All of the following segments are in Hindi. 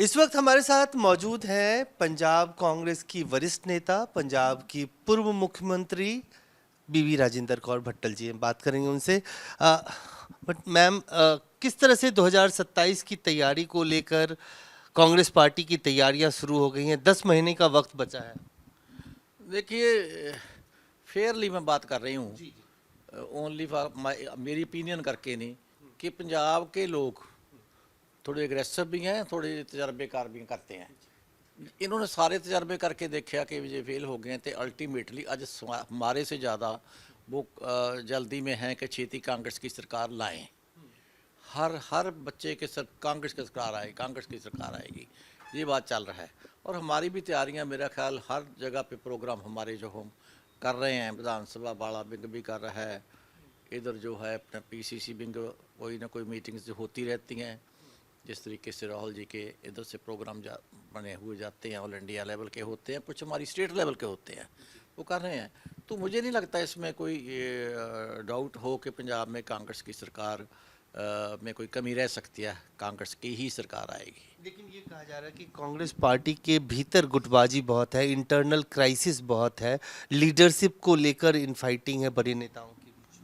इस वक्त हमारे साथ मौजूद हैं पंजाब कांग्रेस की वरिष्ठ नेता, पंजाब की पूर्व मुख्यमंत्री बीवी राजेंद्र कौर भट्टल जी। हम बात करेंगे उनसे। बट मैम, किस तरह से 2027 की तैयारी को लेकर कांग्रेस पार्टी की तैयारियां शुरू हो गई हैं? 10 महीने का वक्त बचा है। देखिए, फेयरली मैं बात कर रही हूँ। जी। ओनली फॉर मेरी ओपिनियन करके नहीं कि पंजाब के लोग थोड़े एग्रेसिव भी हैं, थोड़े तजर्बेकार भी करते हैं। इन्होंने सारे तजर्बे करके देखा कि ये फेल हो गए हैं, तो अल्टीमेटली आज हमारे से ज़्यादा वो जल्दी में हैं कि छेती कांग्रेस की सरकार लाएं। हर हर बच्चे के सर कांग्रेस की सरकार आएगी, कांग्रेस की सरकार आएगी, ये बात चल रहा है। और हमारी भी तैयारियां, मेरा ख्याल हर जगह पे प्रोग्राम हमारे जो हम कर रहे हैं, विधानसभा बाला बिंग भी कर रहा है, इधर जो है अपना पीसीसी बिंग कोई ना कोई मीटिंग्स जो होती रहती हैं। जिस तरीके से राहुल जी के इधर से प्रोग्राम बने हुए जाते हैं, ऑल इंडिया लेवल के होते हैं, कुछ हमारी स्टेट लेवल के होते हैं, वो कर रहे हैं। तो मुझे नहीं लगता इसमें कोई डाउट हो कि पंजाब में कांग्रेस की सरकार में कोई कमी रह सकती है, कांग्रेस की ही सरकार आएगी। लेकिन ये कहा जा रहा है कि कांग्रेस पार्टी के भीतर गुटबाजी बहुत है, इंटरनल क्राइसिस बहुत है, लीडरशिप को लेकर इनफाइटिंग है बड़े नेताओं के बीच।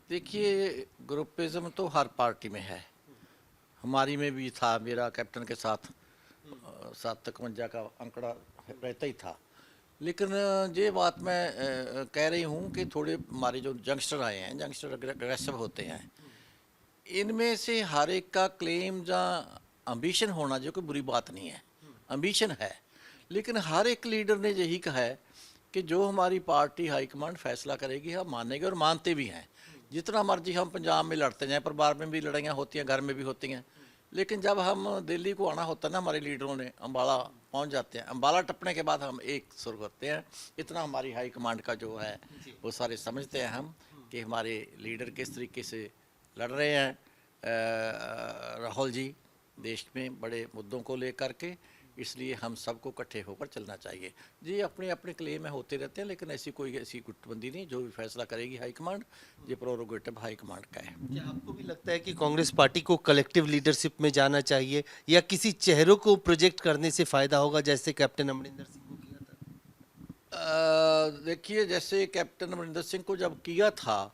देखिए, ग्रुपिज्म तो हर पार्टी में है, हमारी में भी था। मेरा कैप्टन के साथ 751 का आंकड़ा रहता ही था। लेकिन ये बात मैं कह रही हूँ कि थोड़े हमारे जो यंगस्टर आए हैं, यंगस्टर अग्रेसिव होते हैं, इनमें से हर एक का क्लेम या एम्बिशन होना जो कोई बुरी बात नहीं है, एम्बिशन है। लेकिन हर एक लीडर ने यही कहा है कि जो हमारी पार्टी हाईकमांड फैसला करेगी हम मानेंगे, और मानते भी हैं। जितना मर्जी हम पंजाब में लड़ते जाएं, परिवार में भी लड़ाइयाँ होती हैं, घर में भी होती हैं, लेकिन जब हम दिल्ली को आना होता है ना, हमारे लीडरों ने अम्बाला पहुंच जाते हैं, अम्बाला टपने के बाद हम एक सुर करते हैं। इतना हमारी हाई कमांड का जो है वो सारे समझते हैं हम कि हमारे लीडर किस तरीके से लड़ रहे हैं। राहुल जी देश में बड़े मुद्दों को लेकर के, इसलिए हम सबको इकट्ठे होकर चलना चाहिए। जी, अपने अपने क्लेम में होते रहते हैं, लेकिन ऐसी गुटबंदी नहीं। जो भी फैसला करेगी हाईकमांड, ये प्रोरोगेटिव हाईकमांड का है। क्या आपको भी लगता है कि कांग्रेस पार्टी को कलेक्टिव लीडरशिप में जाना चाहिए, या किसी चेहरों को प्रोजेक्ट करने से फायदा होगा, जैसे कैप्टन अमरिंदर सिंह को किया था? देखिए, जैसे कैप्टन अमरिंदर सिंह को जब किया था,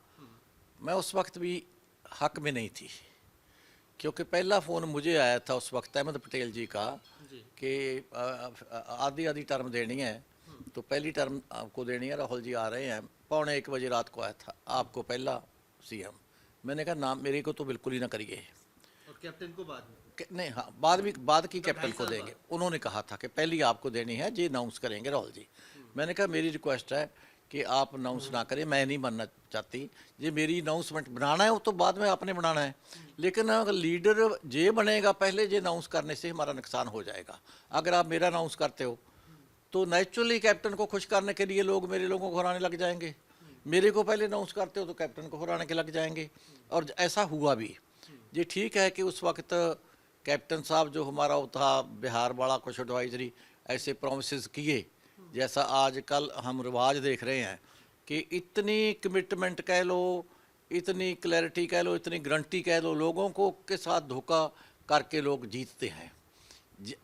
मैं उस वक्त भी हक में नहीं थी, क्योंकि पहला फ़ोन मुझे आया था उस वक्त अहमद पटेल जी का कि आधी आधी टर्म देनी है, तो पहली टर्म आपको देनी है, राहुल जी आ रहे हैं। 1:15 रात को आया था, आपको पहला सीएम। मैंने कहा नाम मेरे को तो बिल्कुल ही ना करिए। और कैप्टन को बाद में? नहीं, हाँ, बाद की कैप्टन को देंगे। उन्होंने कहा था कि पहली आपको देनी है, जी अनाउंस करेंगे राहुल जी। मैंने कहा मेरी रिक्वेस्ट है कि आप अनाउंस ना करें, मैं नहीं बनना चाहती। ये मेरी अनाउंसमेंट बनाना है वो तो बाद में आपने बनाना है, लेकिन अगर लीडर जे बनेगा पहले, जे अनाउंस करने से हमारा नुकसान हो जाएगा। अगर आप मेरा अनाउंस करते हो तो नेचुरली कैप्टन को खुश करने के लिए लोग मेरे लोगों को हराने लग जाएंगे। मेरे को पहले अनाउंस करते हो तो कैप्टन को हराने के लग जाएंगे, और ऐसा हुआ भी। ये ठीक है कि उस वक्त कैप्टन साहब जो हमारा वो था बिहार वाला, कुछ एडवाइजरी ऐसे प्रोमिस किए, जैसा आजकल हम रिवाज देख रहे हैं कि इतनी कमिटमेंट कह लो, इतनी क्लैरिटी कह लो, इतनी गारंटी कह लो, लोगों को के साथ धोखा करके लोग जीतते हैं।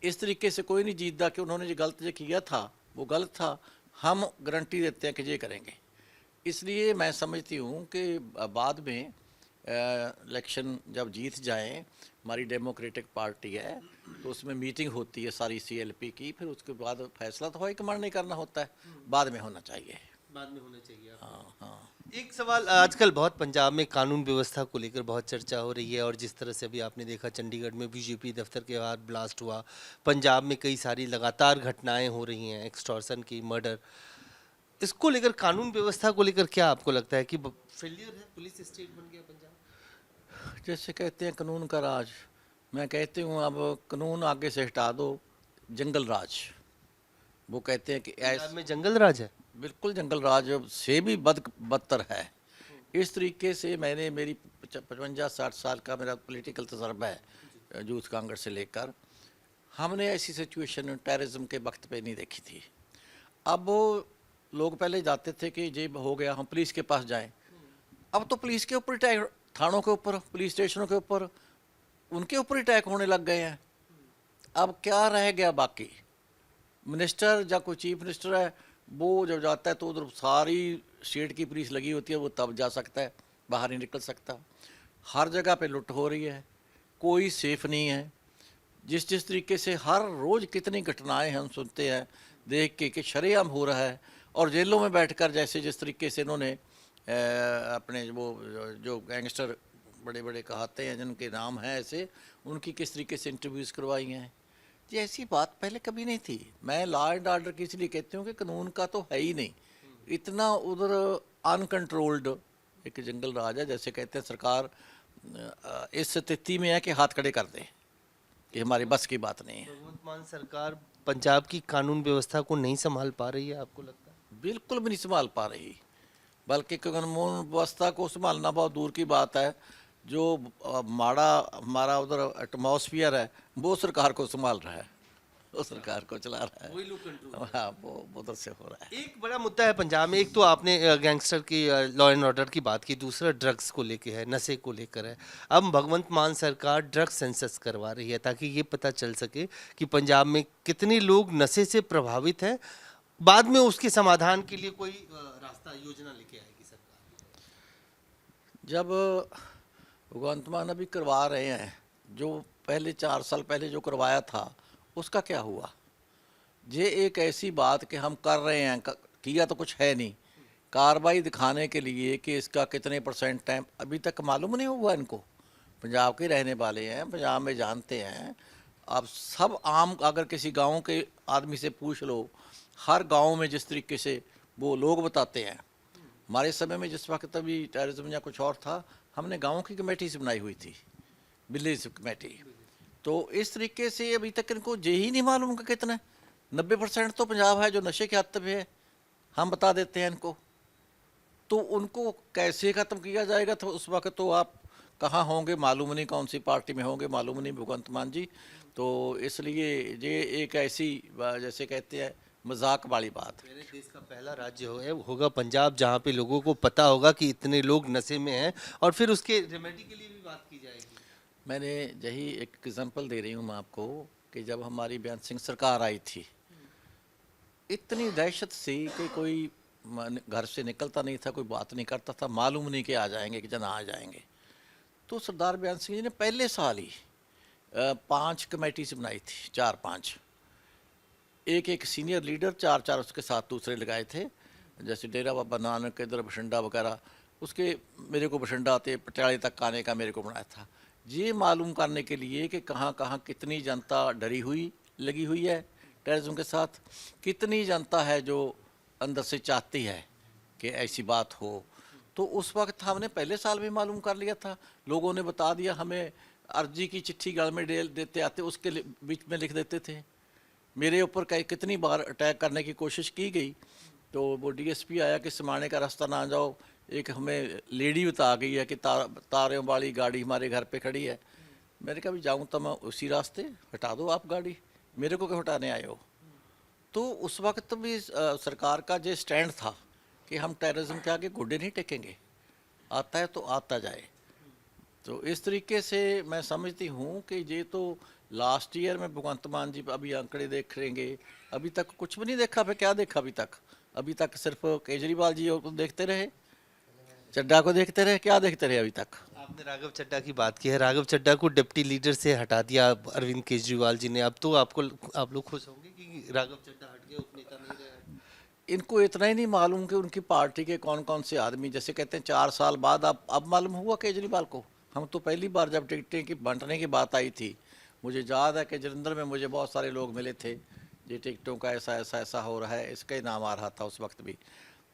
इस तरीके से कोई नहीं जीतता कि उन्होंने जो गलत जो किया था वो गलत था, हम गारंटी देते हैं कि ये करेंगे। इसलिए मैं समझती हूँ कि बाद में इलेक्शन जब जीत जाएं, हमारी डेमोक्रेटिक पार्टी है, तो उसमें मीटिंग होती है सारी सीएलपी की, फिर उसके बाद फैसला तो हाईकमांड नहीं करना होता है, बाद में होना चाहिए। बाद में होना चाहिए। हाँ, हाँ। एक सवाल, आजकल बहुत पंजाब में कानून व्यवस्था को लेकर बहुत चर्चा हो रही है, और जिस तरह से अभी आपने देखा चंडीगढ़ में बीजेपी दफ्तर के बाहर ब्लास्ट हुआ, पंजाब में कई सारी लगातार घटनाएं हो रही हैं, एक्सटॉर्शन की, मर्डर, इसको लेकर कानून व्यवस्था को लेकर क्या आपको लगता है कि फेलियर है, पुलिस स्टेट बन गया पंजाब? जैसे कहते हैं कानून का राज, मैं कहती हूँ अब कानून आगे से हटा दो, जंगल राज। वो कहते हैं कि पंजाब में जंगल राज है? बिल्कुल जंगल राज से भी बदतर है। इस तरीके से मैंने मेरी 55-60 साल का मेरा पॉलिटिकल तजर्बा है, यूथ कांग्रेस से लेकर, हमने ऐसी सिचुएशन टेररिज्म के वक्त पे नहीं देखी थी। अब वो लोग पहले जाते थे कि ये हो गया हम पुलिस के पास जाएं, अब तो पुलिस के ऊपर अटैक, थानों के ऊपर, पुलिस स्टेशनों के ऊपर, उनके ऊपर अटैक होने लग गए हैं। अब क्या रह गया बाकी? मिनिस्टर या कोई चीफ मिनिस्टर है, वो जब जाता है तो उधर सारी स्टेट की पुलिस लगी होती है, वो तब जा सकता है, बाहर नहीं निकल सकता। हर जगह पे लुट हो रही है, कोई सेफ नहीं है। जिस जिस तरीके से हर रोज़ कितनी घटनाएं हम सुनते हैं देख के कि शरेआम हो रहा है, और जेलों में बैठकर जैसे जिस तरीके से इन्होंने अपने वो जो गैंगस्टर बड़े बड़े कहते हैं जिनके नाम हैं ऐसे, उनकी किस तरीके से इंटरव्यूज़ करवाई हैं। जी ऐसी बात पहले कभी नहीं थी। मैं लॉ एंड ऑर्डर की इसलिए कहती हूँ कि कानून का तो है ही नहीं, इतना उधर अनकंट्रोल्ड एक जंगल राज है। जैसे कहते हैं सरकार इस स्थिति में है कि हाथ खड़े कर दे कि हमारी बस की बात नहीं है। भगवंत मान सरकार पंजाब की कानून व्यवस्था को नहीं संभाल पा रही है, आपको लगता है? बिल्कुल भी नहीं संभाल पा रही, बल्कि कानून व्यवस्था को संभालना बहुत दूर की बात है। जो माड़ा हमारा उधर एटमॉस्फियर है वो सरकार को संभाल रहा है, वो सरकार को चला रहा है। वही लोग कंट्रोल। हाँ, वो उधर से हो रहा है। एक बड़ा मुद्दा है पंजाब में, एक तो आपने गैंगस्टर की लॉ एंड ऑर्डर की बात की, दूसरा ड्रग्स को लेके है, नशे को लेकर है। अब भगवंत मान सरकार ड्रग्स सेंसस करवा रही है ताकि ये पता चल सके कि पंजाब में कितने लोग नशे से प्रभावित हैं। बाद में उसके समाधान के लिए कोई रास्ता योजना लेके आएगी सरकार। जब भगवंत मान अभी करवा रहे हैं, जो पहले 4 साल पहले जो करवाया था उसका क्या हुआ? ये एक ऐसी बात कि हम कर रहे हैं, किया तो कुछ है नहीं, कार्रवाई दिखाने के लिए कि इसका कितने % टाइम अभी तक मालूम नहीं हुआ इनको। पंजाब के रहने वाले हैं, पंजाब में जानते हैं। अब सब आम अगर किसी गांव के आदमी से पूछ लो, हर गांव में जिस तरीके से वो लोग बताते हैं। हमारे समय में जिस वक्त अभी टेररिज्म या कुछ और था, हमने गाँव की कमेटीज बनाई हुई थी, विलेज कमेटी। तो इस तरीके से अभी तक इनको यही नहीं मालूम कि कितना 90% तो पंजाब है जो नशे के हत्थे पे है, हम बता देते हैं इनको। तो उनको कैसे ख़त्म किया जाएगा? तो उस वक्त तो आप कहाँ होंगे मालूम नहीं, कौन सी पार्टी में होंगे मालूम नहीं भगवंत मान जी। तो इसलिए ये एक ऐसी जैसे कहते हैं मजाक वाली बात। मेरे देश का पहला राज्य होगा पंजाब, जहाँ पे लोगों को पता होगा कि इतने लोग नशे में हैं, और फिर उसके रेमेडी के लिए भी बात की जाएगी। मैंने यही एक एग्जांपल दे रही हूँ मैं आपको कि जब हमारी बेअंत सिंह सरकार आई थी, इतनी दहशत सी कि कोई घर से निकलता नहीं था, कोई बात नहीं करता था, मालूम नहीं कि आ जाएंगे कि जना आ जाएंगे। तो सरदार बेअंत सिंह जी ने पहले साल ही 5 कमेटी से बनाई थी, 4-5, एक सीनियर लीडर, 4-4 उसके साथ दूसरे लगाए थे। जैसे डेरा बाबा नानक इधर बठिंडा वगैरह, उसके मेरे को बठिंडा आते पटियाले तक आने का मेरे को बनाया था, ये मालूम करने के लिए कि कहाँ कहाँ कितनी जनता डरी हुई लगी हुई है टेररिज्म के साथ, कितनी जनता है जो अंदर से चाहती है कि ऐसी बात हो। तो उस वक्त हमने पहले साल भी मालूम कर लिया था, लोगों ने बता दिया हमें। अर्जी की चिट्ठी गल में डेल देते आते, उसके बीच में लिख देते थे। मेरे ऊपर कितनी बार अटैक करने की कोशिश की गई, तो वो डीएसपी आया कि समाने का रास्ता ना जाओ। एक हमें लेडी बता गई है कि तारों वाली गाड़ी हमारे घर पे खड़ी है। मैंने कहा भी जाऊँ तो मैं उसी रास्ते, हटा दो आप गाड़ी, मेरे को क्यों हटाने आए हो? तो उस वक्त भी सरकार का जो स्टैंड था कि हम टेररिज्म के आगे घुटने नहीं टेकेंगे, आता है तो आता जाए। तो इस तरीके से मैं समझती हूँ कि ये तो लास्ट ईयर में भगवंत मान जी अभी आंकड़े देख लेंगे, अभी तक कुछ भी नहीं देखा। फिर क्या देखा अभी तक सिर्फ केजरीवाल जी को देखते रहे, चड्डा को देखते रहे, क्या देखते रहे अभी तक? आपने राघव चड्डा की बात की है, राघव चड्डा को डिप्टी लीडर से हटा दिया अरविंद केजरीवाल जी ने। अब तो आप लोग खुश होंगे कि राघव चड्डा हट गया, उपनेता नहीं रहे। इनको इतना ही नहीं मालूम कि उनकी पार्टी के कौन कौन से आदमी, जैसे कहते हैं 4 साल बाद अब मालूम हुआ केजरीवाल को। हम तो पहली बार जब टिकटें की बांटने की बात आई थी, मुझे याद है कि जलंधर में मुझे बहुत सारे लोग मिले थे, ये टिकटों का ऐसा ऐसा ऐसा हो रहा है, इसका ही नाम आ रहा था उस वक्त भी।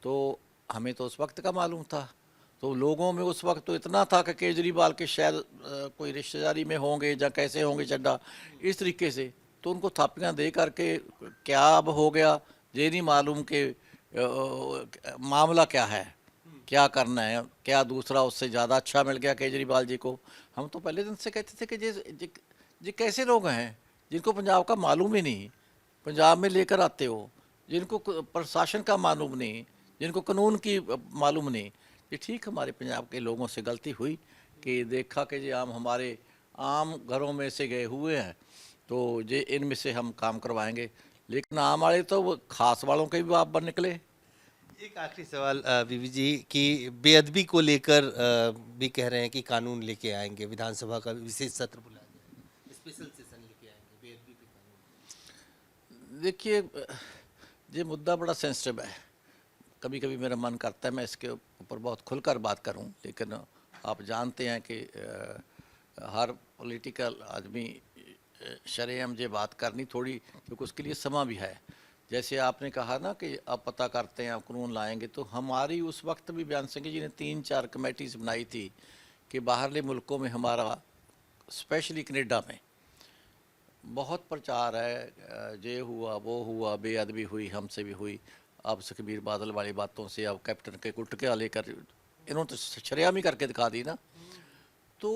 तो हमें तो उस वक्त का मालूम था। तो लोगों में उस वक्त तो इतना था कि केजरीवाल के शायद कोई रिश्तेदारी में होंगे या कैसे होंगे चड्डा, इस तरीके से। तो उनको थापियाँ दे करके क्या अब हो गया ये नहीं मालूम कि मामला क्या है, क्या करना है, क्या दूसरा उससे ज़्यादा अच्छा मिल गया केजरीवाल जी को। हम तो पहले दिन से कहते थे कि ये कैसे लोग हैं जिनको पंजाब का मालूम ही नहीं, पंजाब में लेकर आते हो, जिनको प्रशासन का मालूम नहीं, जिनको कानून की मालूम नहीं। ये ठीक हमारे पंजाब के लोगों से गलती हुई कि देखा कि जी हमारे आम घरों में से गए हुए हैं तो ये इनमें से हम काम करवाएंगे। लेकिन आम वाले तो वो खास वालों के भी आप बन निकले। एक आखिरी सवाल बीवी जी की बेअदबी को लेकर भी कह रहे हैं कि कानून लेके आएंगे, विधानसभा का विशेष सत्र बुलाया जाएगा, स्पेशल सेशन लेके आएंगे बेअदबी पे कानून। देखिए, ये मुद्दा बड़ा सेंसिटिव है। कभी कभी मेरा मन करता है मैं इसके ऊपर बहुत खुलकर बात करूं, लेकिन आप जानते हैं कि हर पॉलिटिकल आदमी शरेआम ये बात करनी थोड़ी, क्योंकि उसके लिए समय भी है। जैसे आपने कहा ना कि आप पता करते हैं, आप कानून लाएंगे, तो हमारी उस वक्त भी बयान सिंह जी ने 3-4 कमेटीज बनाई थी कि बाहरले मुल्कों में हमारा, स्पेशली कनेडा में बहुत प्रचार है, ये हुआ वो हुआ, बेअदबी हुई, हमसे भी हुई। अब सुखबीर बादल वाली बातों से अब कैप्टन के गुटके लेकर इन्होंने तो शरेआम ही करके दिखा दी ना। तो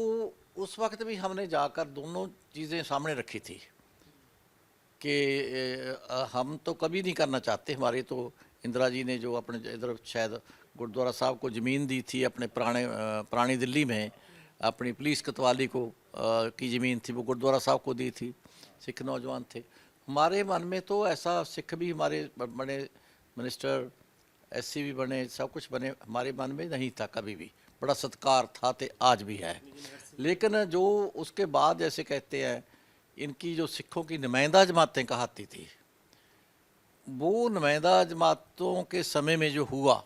उस वक्त भी हमने जाकर दोनों चीज़ें सामने रखी थी कि हम तो कभी नहीं करना चाहते। हमारे तो इंदिरा जी ने जो अपने इधर शायद गुरुद्वारा साहब को ज़मीन दी थी अपने पुरानी दिल्ली में, अपनी पुलिस कोतवाली को की ज़मीन थी, वो गुरुद्वारा साहब को दी थी। सिख नौजवान थे हमारे मन में, तो ऐसा सिख भी हमारे बने, मिनिस्टर एससी भी बने, सब कुछ बने, हमारे मन में नहीं था कभी भी। बड़ा सत्कार था, तो आज भी है। लेकिन जो उसके बाद जैसे कहते हैं इनकी जो सिखों की नुमाइंदा जमातें कहती थी, वो नुमाइंदा जमातों के समय में जो हुआ,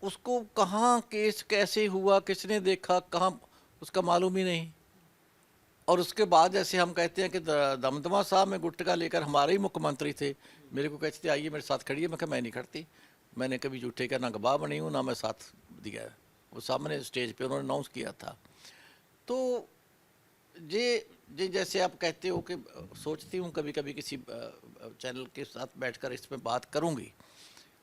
उसको कहाँ केस कैसे हुआ, किसने देखा, कहाँ, उसका मालूम ही नहीं। और उसके बाद जैसे हम कहते हैं कि दमदमा साहब में गुटका लेकर हमारे ही मुख्यमंत्री थे, मेरे को कहते थे आइए मेरे साथ खड़िए, मैं कहा मैं नहीं खड़ती, मैंने कभी झूठे का ना गवाह बनी हूँ ना मैं साथ दिया है। वो सामने स्टेज पे उन्होंने अनाउंस किया था। तो ये जैसे आप कहते हो कि सोचती हूँ कभी कभी किसी चैनल के साथ बैठकर इस पर बात करूँगी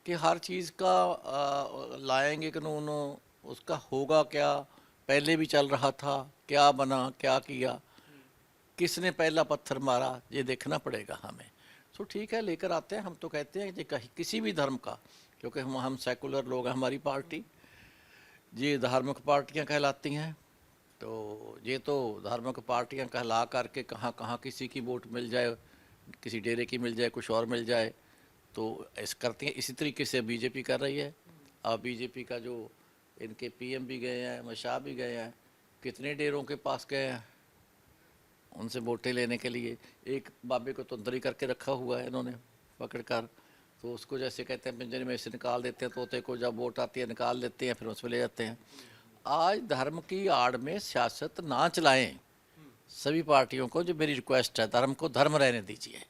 कि हर चीज़ का लाएंगे कानून, उसका होगा क्या, पहले भी चल रहा था, क्या बना, क्या किया, किसने पहला पत्थर मारा, ये देखना पड़ेगा हमें। सो ठीक है, लेकर आते हैं। हम तो कहते हैं कि किसी भी धर्म का, क्योंकि हम सेकुलर लोग हैं, हमारी पार्टी ये धार्मिक पार्टियां कहलाती हैं, तो ये तो धार्मिक पार्टियां कहला करके कहाँ कहाँ किसी की वोट मिल जाए, किसी डेरे की मिल जाए, कुछ और मिल जाए, तो ऐसे करती हैं। इसी तरीके से बीजेपी कर रही है। अब बीजेपी का जो इनके पीएम भी गए हैं, अमित शाह भी गए हैं, कितने डेरों के पास गए हैं उनसे वोटें लेने के लिए। एक बाबे को तंदरी करके रखा हुआ है इन्होंने पकड़ कर, तो उसको जैसे कहते हैं पिंजरे में से निकाल देते हैं तोते को, जब वोट आती है निकाल लेते हैं, फिर उसमें ले जाते हैं। आज धर्म की आड़ में सियासत ना चलाएं सभी पार्टियों को, जो मेरी रिक्वेस्ट है, धर्म को धर्म रहने दीजिए।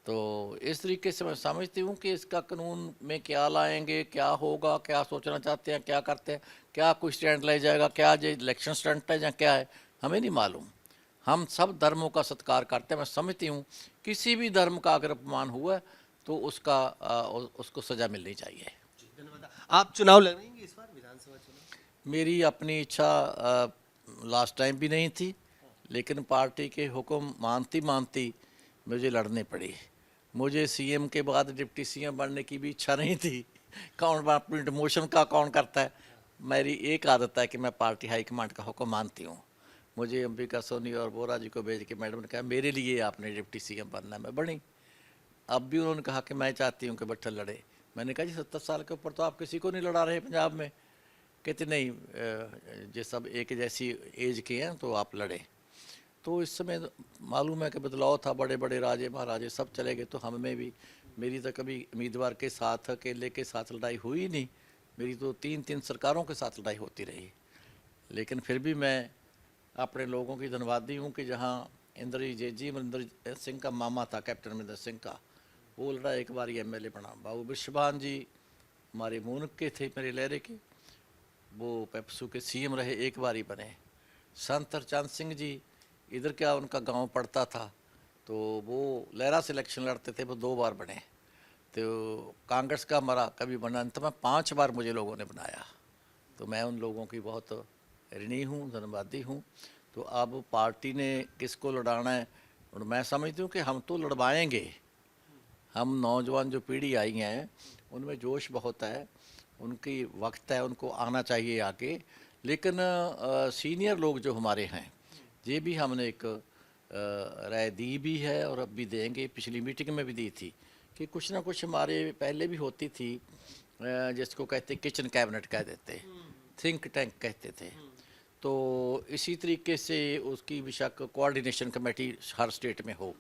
तो इस तरीके से मैं समझती हूँ कि इसका कानून में क्या लाएंगे, क्या होगा, क्या सोचना चाहते हैं, क्या करते हैं, क्या कोई स्टैंड ले जाएगा, क्या जो इलेक्शन स्टंट है या क्या है, हमें नहीं मालूम। हम सब धर्मों का सत्कार करते हैं। मैं समझती हूँ किसी भी धर्म का अगर अपमान हुआ तो उसको सज़ा मिलनी चाहिए। धन्यवाद। आप चुनाव लड़ेंगे इस बार विधानसभा चुनाव? मेरी अपनी इच्छा लास्ट टाइम भी नहीं थी, लेकिन पार्टी के हुक्म मानती मानती मुझे लड़ने पड़ी। मुझे सीएम के बाद डिप्टी सीएम बनने की भी इच्छा नहीं थी। कौन अपनी डिमोशन का कौन करता है। मेरी एक आदत है कि मैं पार्टी हाईकमांड का हुक्म मानती हूँ। मुझे अंबिका सोनी और बोरा जी को भेज के मैडम ने कहा मेरे लिए आपने डिप्टी सीएम बनना है, मैं बनी। अब भी उन्होंने कहा कि मैं चाहती हूँ कि भट्टल लड़े। मैंने कहा जी 70 साल के ऊपर तो आप किसी को नहीं लड़ा रहे पंजाब में। कहते नहीं, ये सब एक जैसी एज के हैं तो आप लड़े। तो इस समय मालूम है कि बदलाव था, बड़े बड़े राजे महाराजे सब चले गए, तो हम में भी, मेरी तो कभी उम्मीदवार के साथ अकेले के साथ लड़ाई हुई नहीं, मेरी तो 3-3 सरकारों के साथ लड़ाई होती रही। लेकिन फिर भी मैं अपने लोगों की धन्यवादी हूँ कि जहाँ अमरिंदर सिंह का मामा था, कैप्टन अमरिंदर सिंह का, वो लड़ा, एक बार एमएलए बना। बाबू बिश्वान जी हमारे मूनक के थे, मेरे लहरे के, वो पेप्सू के सीएम रहे, एक बार ही बने। संत हरचंद सिंह जी इधर क्या उनका गांव पड़ता था, तो वो लहरा से इलेक्शन लड़ते थे, वो 2 बार बने। तो कांग्रेस का हमारा कभी बना, अंत में 5 बार मुझे लोगों ने बनाया। तो मैं उन लोगों की बहुत ऋणी हूँ, धन्यवादी हूँ। तो अब पार्टी ने किसको लड़ाना है, और मैं समझती हूँ कि हम तो लड़वाएंगे। हम नौजवान जो पीढ़ी आई हैं उनमें जोश बहुत है, उनकी वक्त है, उनको आना चाहिए आगे। लेकिन सीनियर लोग जो हमारे हैं ये भी हमने एक राय दी भी है और अब भी देंगे, पिछली मीटिंग में भी दी थी कि कुछ ना कुछ हमारे पहले भी होती थी, जिसको कहते किचन कैबिनेट कह देते, थिंक टैंक कहते थे। तो इसी तरीके से उसकी बेशक कोऑर्डिनेशन कमेटी हर स्टेट में हो,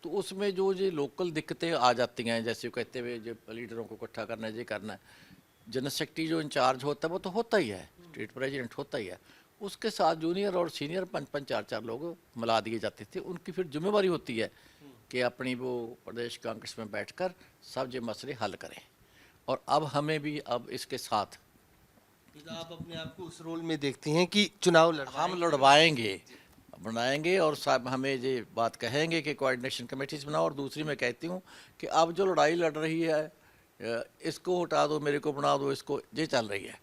तो उसमें जो ये लोकल दिक्कतें आ जाती हैं, जैसे कहते हुए जो लीडरों को इकट्ठा करना है, ये करना है, जनरल सेक्रेटरी जो इंचार्ज होता है वो तो होता ही है, स्टेट प्रेसिडेंट होता ही है, उसके साथ जूनियर और सीनियर 5-5 4-4 लोग मिला दिए जाते थे। उनकी फिर जिम्मेवारी होती है कि अपनी वो प्रदेश कांग्रेस में बैठकर सब ये मसले हल करें। और अब हमें भी अब इसके साथ तो आप अपने आप को उस रोल में देखती हैं कि चुनाव लड़वाएं? हम लड़वाएंगे, बनाएंगे और साहब हमें ये बात कहेंगे कि कोऑर्डिनेशन कमेटीज बनाओ। और दूसरी मैं कहती हूँ कि अब जो लड़ाई लड़ रही है, इसको हटा दो, मेरे को बना दो, इसको, ये चल रही है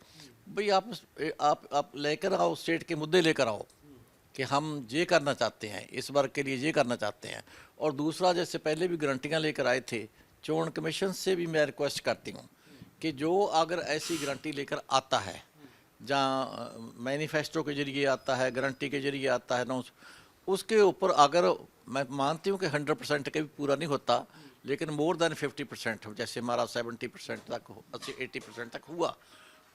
भाई, आप लेकर आओ, स्टेट के मुद्दे लेकर आओ कि हम ये करना चाहते हैं, इस वर्ग के लिए ये करना चाहते हैं। और दूसरा, जैसे पहले भी गारंटियाँ लेकर आए थे, चोन कमीशन से भी मैं रिक्वेस्ट करती हूँ कि जो अगर ऐसी गारंटी लेकर आता है, जहाँ मैनिफेस्टो के जरिए आता है, गारंटी के जरिए आता है, अनाउंस, उसके ऊपर अगर मैं मानती हूँ कि 100% का भी पूरा नहीं होता, लेकिन मोर देन 50% हो, जैसे हमारा 70% तक, 80% तक हुआ,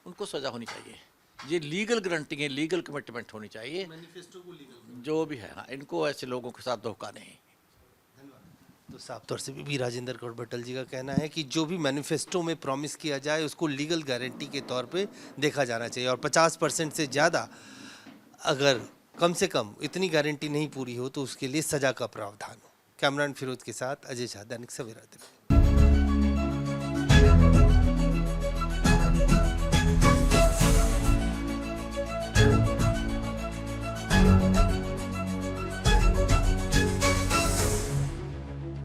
उनको सज़ा होनी चाहिए। ये लीगल गारंटी है, लीगल कमिटमेंट होनी चाहिए, मैनिफेस्टो को लीगल, जो भी है। हाँ, इनको ऐसे लोगों के साथ धोखा नहीं। तो साफ तौर से बीबी राजेंद्र कौर भट्टल जी का कहना है कि जो भी मैनिफेस्टो में प्रॉमिस किया जाए उसको लीगल गारंटी के तौर पे देखा जाना चाहिए, और 50% से ज़्यादा अगर कम से कम इतनी गारंटी नहीं पूरी हो तो उसके लिए सज़ा का प्रावधान हो। कैमरान फिरोज के साथ अजय शाह, दैनिक सवेरा दिल्ली।